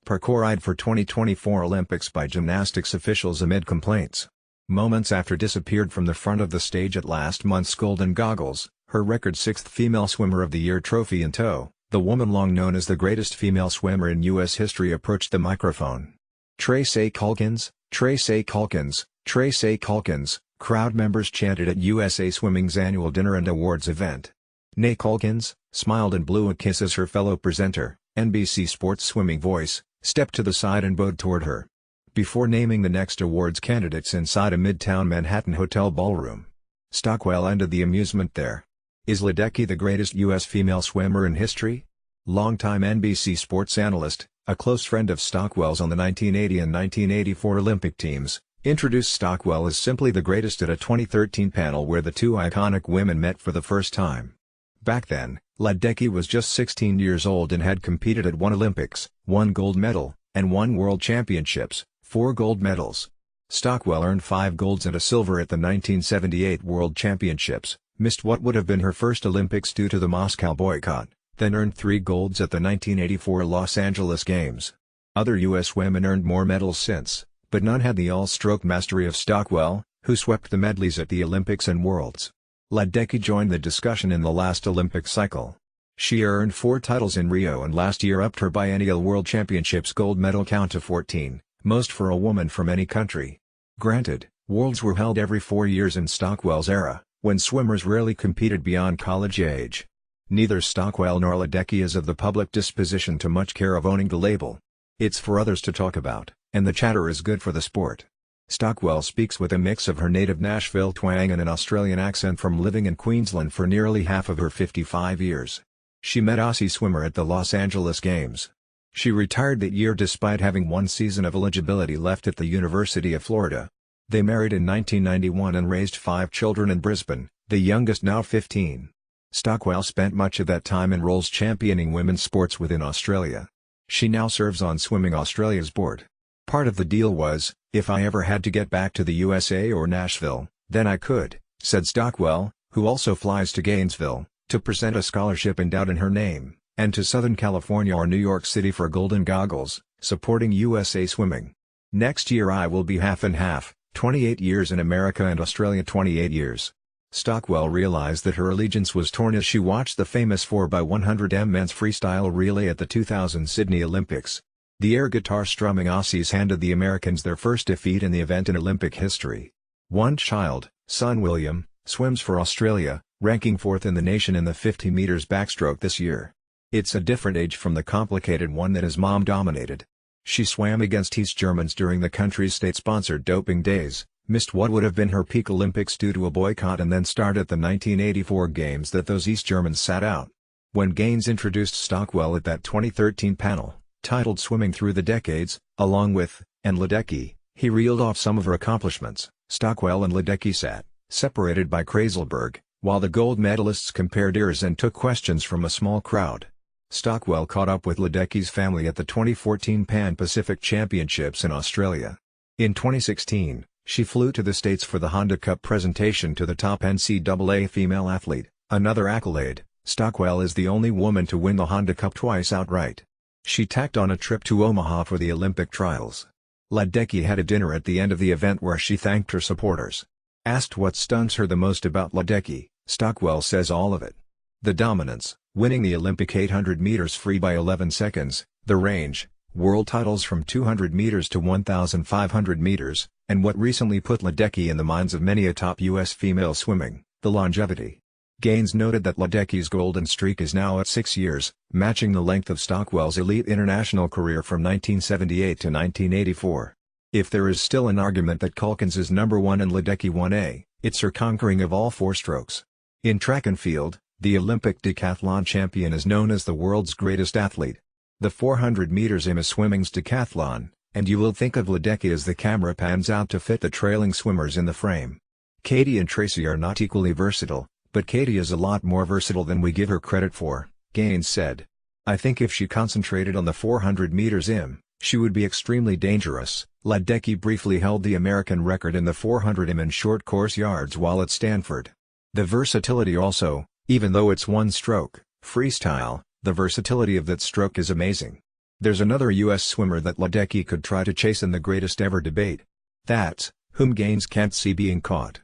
Parkour eyed for 2024 Olympics by gymnastics officials amid complaints. Moments after disappeared from the front of the stage at last month's Golden Goggles, her record sixth Female Swimmer of the Year trophy in tow, the woman long known as the greatest female swimmer in U.S. history approached the microphone. "Tracy Calkins, Tracy Calkins, Tracy Calkins," crowd members chanted at USA Swimming's annual dinner and awards event. Nay Calkins smiled and blew a kiss as her fellow presenter, NBC Sports swimming voice, stepped to the side and bowed toward her. Before naming the next awards candidates inside a Midtown Manhattan hotel ballroom. Stockwell ended the amusement there. Is Ledecky the greatest U.S. female swimmer in history? Longtime NBC Sports analyst, a close friend of Stockwell's on the 1980 and 1984 Olympic teams, introduced Stockwell as simply the greatest at a 2013 panel where the two iconic women met for the first time. Back then, Ledecky was just 16 years old and had competed at 1 Olympics, 1 gold medal, and 1 World Championships, 4 gold medals. Stockwell earned 5 golds and a silver at the 1978 World Championships, missed what would have been her first Olympics due to the Moscow boycott, then earned 3 golds at the 1984 Los Angeles Games. Other U.S. women earned more medals since, but none had the all-stroke mastery of Stockwell, who swept the medleys at the Olympics and Worlds. Ledecky joined the discussion in the last Olympic cycle. She earned 4 titles in Rio and last year upped her biennial World Championships gold medal count to 14, most for a woman from any country. Granted, Worlds were held every 4 years in Stockwell's era, when swimmers rarely competed beyond college age. Neither Stockwell nor Ledecky is of the public disposition to much care of owning the label. It's for others to talk about, and the chatter is good for the sport. Stockwell speaks with a mix of her native Nashville twang and an Australian accent from living in Queensland for nearly half of her 55 years. She met Aussie swimmer at the Los Angeles Games. She retired that year despite having 1 season of eligibility left at the University of Florida. They married in 1991 and raised 5 children in Brisbane, the youngest now 15. Stockwell spent much of that time in roles championing women's sports within Australia. She now serves on Swimming Australia's board. Part of the deal was, if I ever had to get back to the USA or Nashville, then I could, said Stockwell, who also flies to Gainesville, to present a scholarship endowed in her name, and to Southern California or New York City for Golden Goggles, supporting USA Swimming. Next year I will be half and half, 28 years in America and Australia 28 years. Stockwell realized that her allegiance was torn as she watched the famous 4x100m men's freestyle relay at the 2000 Sydney Olympics. The air guitar-strumming Aussies handed the Americans their first defeat in the event in Olympic history. One child, son William, swims for Australia, ranking 4th in the nation in the 50 meters backstroke this year. It's a different age from the complicated one that his mom dominated. She swam against East Germans during the country's state-sponsored doping days, missed what would have been her peak Olympics due to a boycott and then starred at the 1984 Games that those East Germans sat out. When Gaines introduced Stockwell at that 2013 panel, titled Swimming Through the Decades, along with, and Ledecky, he reeled off some of her accomplishments. Stockwell and Ledecky sat, separated by Krayzelberg, while the gold medalists compared ears and took questions from a small crowd. Stockwell caught up with Ledecky's family at the 2014 Pan-Pacific Championships in Australia. In 2016, she flew to the States for the Honda Cup presentation to the top NCAA female athlete, another accolade. Stockwell is the only woman to win the Honda Cup twice outright. She tacked on a trip to Omaha for the Olympic trials. Ledecky had a dinner at the end of the event where she thanked her supporters. Asked what stuns her the most about Ledecky, Stockwell says all of it. The dominance, winning the Olympic 800 meters free by 11 seconds, the range, world titles from 200 meters to 1,500 meters, and what recently put Ledecky in the minds of many atop U.S. female swimming, the longevity. Gaines noted that Ledecky's golden streak is now at 6 years, matching the length of Stockwell's elite international career from 1978 to 1984. If there is still an argument that Calkins is number 1 and Ledecky 1A, it's her conquering of all 4 strokes. In track and field, the Olympic decathlon champion is known as the world's greatest athlete. The 400 meters is swimming's decathlon, and you will think of Ledecky as the camera pans out to fit the trailing swimmers in the frame. Katie and Tracy are not equally versatile, but Katie is a lot more versatile than we give her credit for, Gaines said. I think if she concentrated on the 400 meters she would be extremely dangerous. Ledecky briefly held the American record in the 400 in short course yards while at Stanford. The versatility also, even though it's one stroke, freestyle, the versatility of that stroke is amazing. There's another U.S. swimmer that Ledecky could try to chase in the greatest ever debate. That's, whom Gaines can't see being caught.